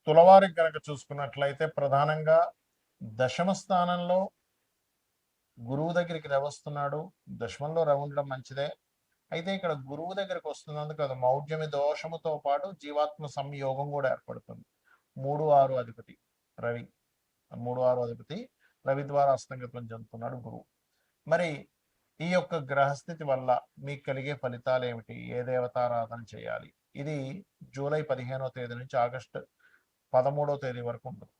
తులవారికి కనుక చూసుకున్నట్లయితే ప్రధానంగా దశమ స్థానంలో గురువు దగ్గరికి రవి వస్తున్నాడు. దశమంలో రవి ఉండడం మంచిదే. అయితే ఇక్కడ గురువు దగ్గరికి వస్తున్నందుకు అది మౌఢ్యమి దోషముతో పాటు జీవాత్మ సంయోగం కూడా ఏర్పడుతుంది. 3-6 అధిపతి రవి, 3-6 అధిపతి రవి ద్వారా అస్తంగతం చెందుతున్నాడు గురువు. మరి ఈ యొక్క గ్రహస్థితి వల్ల మీకు కలిగే ఫలితాలు ఏమిటి? ఏ దేవతారాధన చేయాలి? ఇది జూలై 15వ తేదీ నుంచి ఆగస్టు 13వ తేదీ వరకు ఉంటుంది.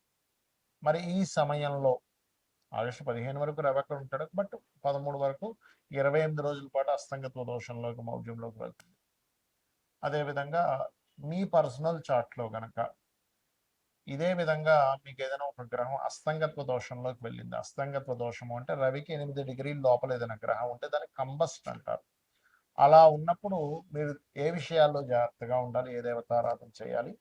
మరి ఈ సమయంలో ఆగస్టు 15 వరకు రవి అక్కడ ఉంటాడు, బట్ 13 వరకు 28 రోజుల పాటు అస్తంగత్వ దోషంలోకి మౌఢ్యంలోకి వెళ్తుంది. అదేవిధంగా మీ పర్సనల్ చార్ట్లో గనక ఇదే విధంగా మీకు ఏదైనా ఒక గ్రహం అస్తంగత్వ దోషంలోకి వెళ్ళింది. అస్తంగత్వ దోషము అంటే రవికి 8 డిగ్రీల లోపల ఏదైనా గ్రహం ఉంటే దాన్ని కంబస్ట్ అంటారు. అలా ఉన్నప్పుడు మీరు ఏ విషయాల్లో జాగ్రత్తగా ఉండాలి, ఏ దేవతారాధన చేయాలి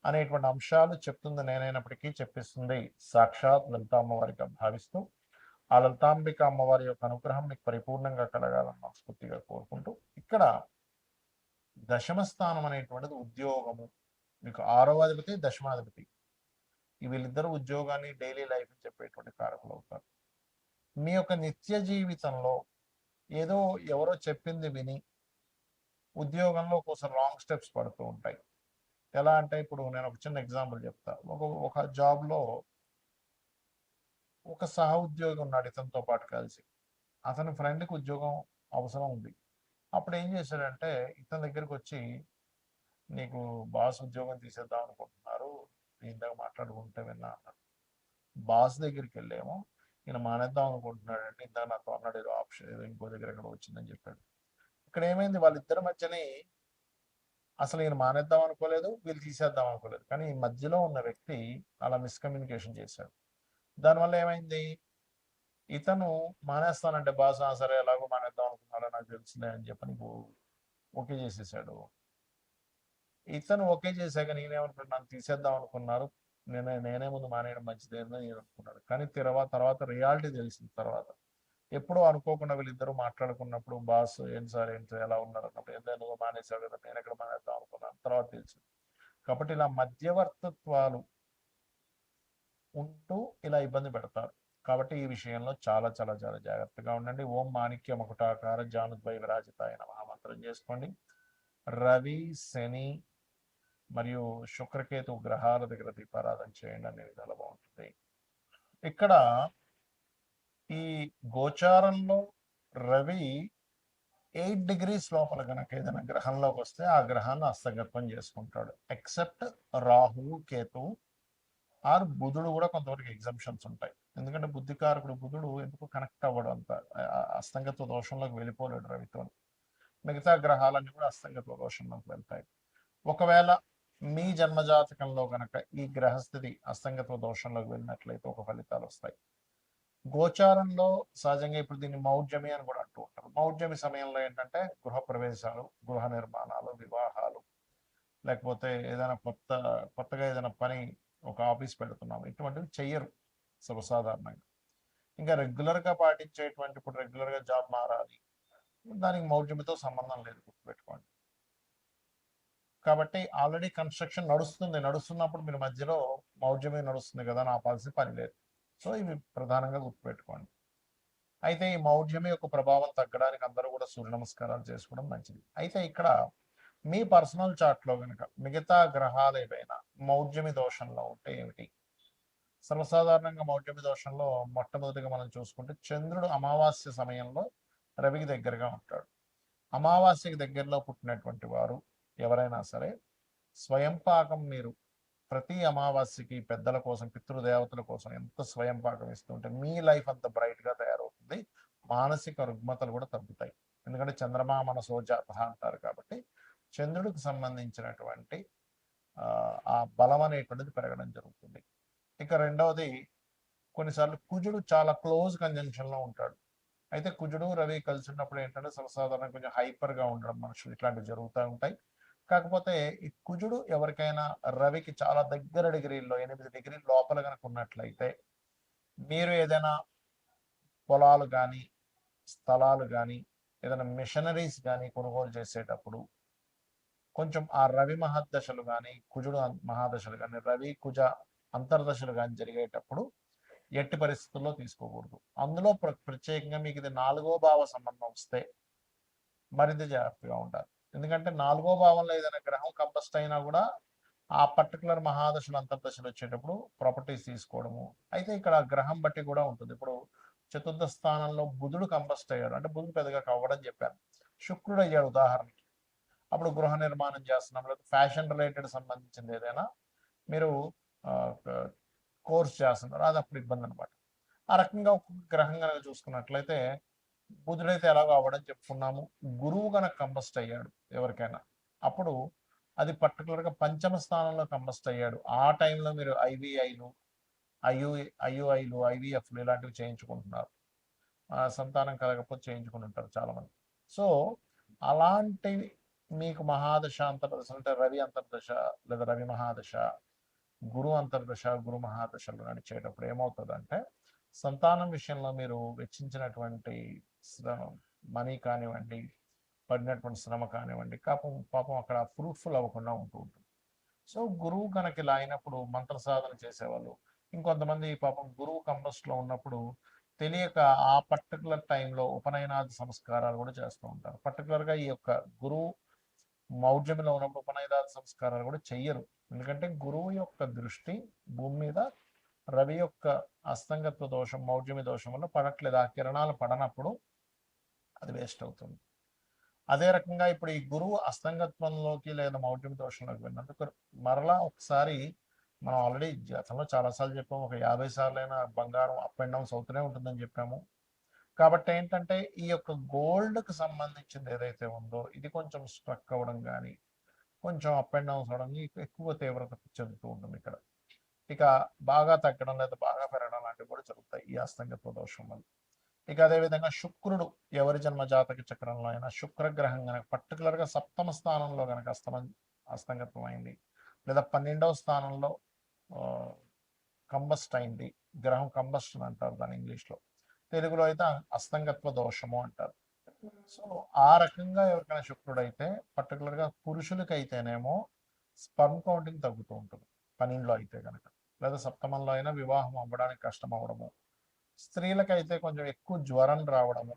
అనేటువంటి అంశాలు చెప్తుంది నేనైనప్పటికీ చెప్పిస్తుంది సాక్షాత్ లలిత అమ్మవారిగా భావిస్తూ, ఆ లలితాంబిక అమ్మవారి యొక్క అనుగ్రహం మీకు పరిపూర్ణంగా కలగాలని మనస్ఫూర్తిగా కోరుకుంటూ, ఇక్కడ దశమ స్థానం అనేటువంటిది ఉద్యోగము. మీకు 6వ అధిపతి, దశమాధిపతి, వీళ్ళిద్దరూ ఉద్యోగాన్ని డైలీ లైఫ్ చెప్పేటువంటి కారకులు అవుతారు. మీ యొక్క నిత్య జీవితంలో ఏదో ఎవరో చెప్పింది విని ఉద్యోగంలో కోసం రాంగ్ స్టెప్స్ పడుతూ ఉంటాయి. ఎలా అంటే ఇప్పుడు నేను ఒక చిన్న ఎగ్జాంపుల్ చెప్తా. ఒక జాబ్లో ఒక సహ ఉద్యోగి ఉన్నాడు ఇతనితో పాటు కలిసి. అతని ఫ్రెండ్కి ఉద్యోగం అవసరం ఉంది. అప్పుడు ఏం చేశాడంటే ఇతని దగ్గరికి వచ్చి, నీకు బాస్ ఉద్యోగం తీసేద్దాం అనుకుంటున్నారు, ఇందాక మాట్లాడుకుంటే విన్నా అన్నాడు. బాస్ దగ్గరికి వెళ్ళేమో ఈయన మానేద్దాం అనుకుంటున్నాడు అంటే ఇందాక నాతో అన్నాడు ఏదో ఆప్షన్ ఏదో ఇంకో దగ్గర ఎక్కడ వచ్చిందని చెప్పాడు. ఇక్కడ ఏమైంది, వాళ్ళిద్దరి మధ్యనే అసలు ఈయన మానేద్దాం అనుకోలేదు, వీళ్ళు తీసేద్దాం అనుకోలేదు, కానీ ఈ మధ్యలో ఉన్న వ్యక్తి అలా మిస్కమ్యూనికేషన్ చేశాడు. దానివల్ల ఏమైంది, ఇతను మానేస్తానంటే బాస్ సరే ఎలాగో మానేద్దాం అనుకున్నారో నాకు తెలుసులే అని చెప్పి నీకు ఓకే చేసేసాడు. ఇతను ఓకే చేశాక నేనేమనుకున్నాను, నన్ను తీసేద్దాం అనుకున్నారు, నేనే ముందు మానేయడం మంచిదేనని నేను అనుకున్నాడు. కానీ తర్వాత రియాలిటీ తెలిసింది. తర్వాత ఎప్పుడో అనుకోకుండా వీళ్ళిద్దరూ మాట్లాడుకున్నప్పుడు బాస్ ఏంటి సార్ ఏంటి ఎలా ఉన్నారు అన్నప్పుడు ఏంటో నువ్వు మానేసావు కదా, నేను ఎక్కడ మానేద్దాం అనుకున్నాను తర్వాత తెలిసింది. కాబట్టి ఇలా మధ్యవర్తత్వాలు ఉంటూ ఇలా ఇబ్బంది పెడతారు. కాబట్టి ఈ విషయంలో చాలా చాలా చాలా జాగ్రత్తగా ఉండండి. ఓం మాణిక్య ముకుటాకార జానుద్వై విరాజితాయ నమః మంత్రం చేసుకోండి. రవి, శని మరియు శుక్రకేతు గ్రహాల దగ్గర దీపారాధన చేయండి, అనే విధాలు బాగుంటుంది. ఇక్కడ ఈ గోచారంలో రవి 8 డిగ్రీస్ లోపల కనుక ఏదైనా గ్రహంలోకి వస్తే ఆ గ్రహాన్ని హస్తగతం చేసుకుంటాడు. ఎక్సెప్ట్ రాహువు, కేతువు ఆర్ బుధుడు కూడా కొంతవరకు ఎగ్జంప్షన్స్ ఉంటాయి. ఎందుకంటే బుద్ధికారకుడు బుధుడు ఎందుకు కనెక్ట్ అవ్వడం అంత అస్తంగత్వ దోషంలోకి వెళ్ళిపోలేడు రవితో. మిగతా గ్రహాలన్నీ కూడా అస్తంగత్వ దోషంలోకి వెళ్తాయి. ఒకవేళ మీ జన్మజాతకంలో కనుక ఈ గ్రహస్థితి అస్తంగత్వ దోషంలోకి వెళ్ళినట్లయితే ఒక ఫలితాలు వస్తాయి. గోచారంలో సహజంగా ఇప్పుడు దీన్ని మౌఢ్యమి అని కూడా అంటూ ఉంటారు. మౌఢ్యమి సమయంలో ఏంటంటే గృహ ప్రవేశాలు, గృహ నిర్మాణాలు, వివాహాలు, లేకపోతే ఏదైనా కొత్తగా ఏదైనా పని ఒక ఆఫీస్ పెడుతున్నాము, ఇటువంటివి చెయ్యరు సర్వసాధారణంగా. ఇంకా రెగ్యులర్గా పాటించేటువంటి ఇప్పుడు రెగ్యులర్గా జాబ్ మారాలి, దానికి మౌఢ్యమితో సంబంధం లేదు, గుర్తుపెట్టుకోండి. కాబట్టి ఆల్రెడీ కన్స్ట్రక్షన్ నడుస్తున్నప్పుడు మీరు మధ్యలో మౌఢ్యమే నడుస్తుంది కదా అని ఆపాల్సిన పని లేదు. సో ఇవి ప్రధానంగా గుర్తుపెట్టుకోండి. అయితే ఈ మౌఢ్యమి యొక్క ప్రభావం తగ్గడానికి అందరూ కూడా సూర్య నమస్కారాలు చేసుకోవడం మంచిది. అయితే ఇక్కడ మీ పర్సనల్ చార్ట్లో కనుక మిగతా గ్రహాలు ఏవైనా మౌఢ్యమి దోషంలో ఉంటే ఏమిటి? సర్వసాధారణంగా మౌఢ్యమి దోషంలో మొట్టమొదటిగా మనం చూసుకుంటే చంద్రుడు అమావాస్య సమయంలో రవికి దగ్గరగా ఉంటాడు. అమావాస్యకి దగ్గరలో పుట్టినటువంటి వారు ఎవరైనా సరే స్వయం పాకం మీరు ప్రతి అమావాస్యకి పెద్దల కోసం, పితృదేవతల కోసం ఎంత స్వయం పాకం ఇస్తుంటే మీ లైఫ్ అంత బ్రైట్గా తయారవుతుంది. మానసిక రుగ్మతలు కూడా తగ్గుతాయి. ఎందుకంటే చంద్రమా మనసో జాత అంటారు కాబట్టి చంద్రుడికి సంబంధించినటువంటి ఆ బలం అనేటువంటిది పెరగడం జరుగుతుంది. ఇక రెండవది, కొన్నిసార్లు కుజుడు చాలా క్లోజ్ కంజంక్షన్లో ఉంటాడు. అయితే కుజుడు రవి కలిసి ఉన్నప్పుడు ఏంటంటే సర్వసాధారణ కొంచెం హైపర్గా ఉండడం మనుషులు ఇట్లాంటివి జరుగుతూ ఉంటాయి. కాకపోతే ఈ కుజుడు ఎవరికైనా రవికి చాలా దగ్గర డిగ్రీల్లో 8 డిగ్రీల లోపల కనుక ఉన్నట్లయితే మీరు ఏదైనా పొలాలు కానీ, స్థలాలు కానీ, ఏదైనా మిషనరీస్ కానీ కొనుగోలు చేసేటప్పుడు కొంచెం ఆ రవి మహర్దశలు కానీ కుజుడు మహాదశలు కానీ రవి కుజ అంతర్దశలు కానీ జరిగేటప్పుడు ఎట్టి పరిస్థితుల్లో తీసుకోకూడదు. అందులో ప్రత్యేకంగా మీకు ఇది 4వ భావ సంబంధం వస్తే మరింత జాగ్రత్తగా ఉండాలి. ఎందుకంటే 4వ భావంలో ఏదైనా గ్రహం కంబస్ట్ అయినా కూడా ఆ పర్టికులర్ మహాదశలు అంతర్దశలు వచ్చేటప్పుడు ప్రాపర్టీస్ తీసుకోవడము. అయితే ఇక్కడ గ్రహం బట్టి కూడా ఉంటుంది. ఇప్పుడు చతుర్థ స్థానంలో బుధుడు కంబస్ట్ అయ్యాడు అంటే బుధుడు పెద్దగా కవ్వడం చెప్పాను. శుక్రుడు అయ్యాడు ఉదాహరణకి. అప్పుడు గృహ నిర్మాణం చేస్తున్నాం, లేదా ఫ్యాషన్ రిలేటెడ్ సంబంధించింది ఏదైనా మీరు కోర్స్ చేస్తున్నారు, అది అప్పుడు ఇబ్బంది అనమాట. ఆ రకంగా ఒక్కొక్క గ్రహం కనుక చూసుకున్నట్లయితే బుధుడైతే ఎలాగో అవ్వడం చెప్పుకున్నాము. గురువు కనుక కంబస్ట్ అయ్యాడు ఎవరికైనా, అప్పుడు అది పర్టికులర్గా పంచమ స్థానంలో కంబస్ట్ అయ్యాడు. ఆ టైంలో మీరు ఐవీఐలు ఐయుఐలు ఐవీఎఫ్లు ఇలాంటివి చేయించుకుంటున్నారు. సంతానం కలగకపోతే చేయించుకుని ఉంటారు చాలామంది. సో అలాంటివి మీకు మహాదశ అంతర్దశ అంటే రవి అంతర్దశ లేదా రవి మహాదశ, గురు అంతర్దశ గురు మహాదశలు నడిచేటప్పుడు ఏమవుతుందంటే సంతానం విషయంలో మీరు వెచ్చించినటువంటి మనీ కానివ్వండి, పడినటువంటి శ్రమ కానివ్వండి, పాపం అక్కడ ఫ్రూట్ఫుల్ అవ్వకుండా ఉంటూ ఉంటుంది. సో గురువు కనుక ఇలా అయినప్పుడు మంత్ర సాధన చేసేవాళ్ళు, ఇంకొంతమంది పాపం గురువు కంబస్ట్లో ఉన్నప్పుడు తెలియక ఆ పర్టికులర్ టైంలో ఉపనయనాది సంస్కారాలు కూడా చేస్తూ ఉంటారు. పర్టికులర్గా ఈ యొక్క గురువు మౌఢ్యంలో ఉన్నప్పుడు ఉపనయనాది సంస్కారాలు కూడా చెయ్యరు. ఎందుకంటే గురువు యొక్క దృష్టి భూమి మీద రవి యొక్క అస్తంగత్వ దోషం మౌఢ్యమి దోషం వల్ల పడట్లేదు. ఆ కిరణాలు పడనప్పుడు అది వేస్ట్ అవుతుంది. అదే రకంగా ఇప్పుడు ఈ గురువు అస్తంగత్వంలోకి లేదా మౌఢ్యం దోషంలోకి వెళ్ళినందుకు మరలా ఒకసారి మనం ఆల్రెడీ గతంలో చాలాసార్లు చెప్పాము, ఒక 50 సార్లైనా బంగారం అప్ అండ్ డౌన్స్ అవుతూనే ఉంటుందని చెప్పాము. కాబట్టి ఏంటంటే ఈ యొక్క గోల్డ్కి సంబంధించింది ఏదైతే ఉందో ఇది కొంచెం స్ట్రక్ అవ్వడం కానీ, కొంచెం అప్ అండ్ డౌన్స్ అవడం ఎక్కువ తీవ్రత చెందుతూ ఉంటుంది ఇక్కడ. ఇక బాగా తగ్గడం లేదా బాగా పెరగడం లాంటివి కూడా జరుగుతాయి ఈ అస్తంగత్వ దోషం వల్ల. ఇక అదేవిధంగా శుక్రుడు ఎవరి జన్మ జాతక చక్రంలో అయినా శుక్రగ్రహం కనుక పర్టికులర్గా సప్తమ స్థానంలో కనుక అస్తంగత్వం అయింది, లేదా 12వ స్థానంలో కంబస్ట్ అయింది, గ్రహం కంబస్షన్ అంటారు దాని ఇంగ్లీష్లో, తెలుగులో అయితే అస్తంగత్వ దోషము అంటారు. సో ఆ రకంగా ఎవరికైనా శుక్రుడు అయితే పర్టికులర్గా పురుషులకైతేనేమో స్పర్మ్ కౌంటింగ్ తగ్గుతూ ఉంటుంది 12లో అయితే కనుక, లేదా సప్తమంలో అయినా వివాహం అవ్వడానికి కష్టం అవ్వడము, స్త్రీలకైతే కొంచెం ఎక్కువ జ్వరం రావడము,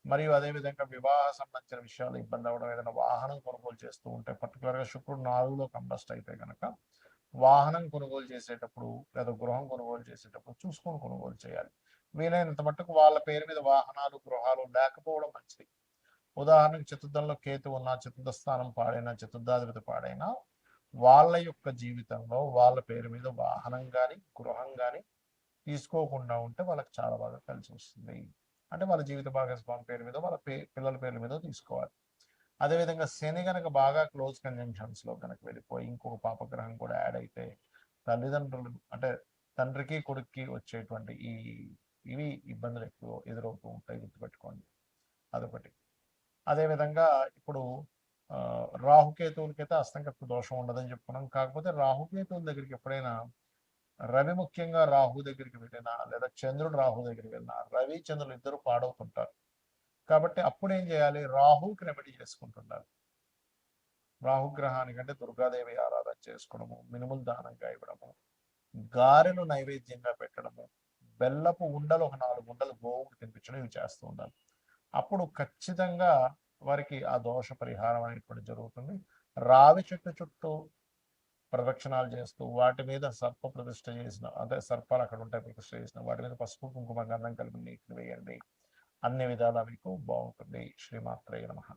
మరియు అదేవిధంగా వివాహ సంబంధించిన విషయాలు ఇబ్బంది అవ్వడం, ఏదైనా వాహనం కొనుగోలు చేస్తూ ఉంటే పర్టికులర్గా శుక్రుడు 4లో కంబస్ట్ అయితే కనుక వాహనం కొనుగోలు చేసేటప్పుడు లేదా గృహం కొనుగోలు చేసేటప్పుడు చూసుకొని కొనుగోలు చేయాలి. వీలైనంత మట్టుకు వాళ్ళ పేరు మీద వాహనాలు గృహాలు లేకపోవడం మంచిది. ఉదాహరణకు చతుర్థంలో కేతు ఉన్న, చతుర్థ స్థానం పాడైనా, చతుర్థాధిపతి పాడైనా వాళ్ళ యొక్క జీవితంలో వాళ్ళ పేరు మీద వాహనం కానీ గృహం కానీ తీసుకోకుండా ఉంటే వాళ్ళకి చాలా బాగా కలిసి వస్తుంది. అంటే వాళ్ళ జీవిత భాగస్వామి పేరు మీద వాళ్ళ పిల్లల పేర్ల మీద తీసుకోవాలి. అదేవిధంగా శని కనుక బాగా క్లోజ్ కంజంక్షన్స్లో కనుక వెళ్ళిపోయి ఇంకొక పాపగ్రహం కూడా యాడ్ అయితే తల్లిదండ్రులు అంటే తండ్రికి కొడుక్కి వచ్చేటువంటి ఇవి ఇబ్బందులు ఎక్కువ ఎదురవుతూ ఉంటాయి, గుర్తుపెట్టుకోండి. అదొకటి. అదేవిధంగా ఇప్పుడు రాహుకేతువులకైతే అస్తంగత్వ దోషం ఉండదని చెప్పుకున్నాం. కాకపోతే రాహుకేతువుల దగ్గరికి ఎప్పుడైనా రవి ముఖ్యంగా రాహు దగ్గరికి వెళ్ళినా, లేదా చంద్రుడు రాహు దగ్గరికి వెళ్ళినా రవి చంద్రులు ఇద్దరు పాడవుతుంటారు. కాబట్టి అప్పుడు ఏం చేయాలి, రాహుకి రెమెడీ చేసుకుంటుండాలి. రాహుగ్రహానికంటే దుర్గాదేవి ఆరాధన చేసుకోవడము, మినుములు దానంగా ఇవ్వడము, గారెలు నైవేద్యంగా పెట్టడము, బెల్లపు ఉండలు ఒక 4 ఉండలు గోవుకు తినిపించడం, ఇవి చేస్తూ ఉండాలి. అప్పుడు ఖచ్చితంగా వారికి ఆ దోష పరిహారం అనేటువంటి జరుగుతుంది. రావి చెట్టు చుట్టూ ప్రదక్షిణాలు చేస్తూ వాటి మీద సర్ప ప్రతిష్ఠ చేసిన, అదే సర్పాలు అక్కడ ఉంటాయి ప్రతిష్ఠ చేసిన వాటి మీద పసుపు కుంకుమ గంధం కలిపి నీటిని వేయండి. అన్ని విధాలా మీకు బాగుంటుంది. శ్రీమాత్రేయ నమః.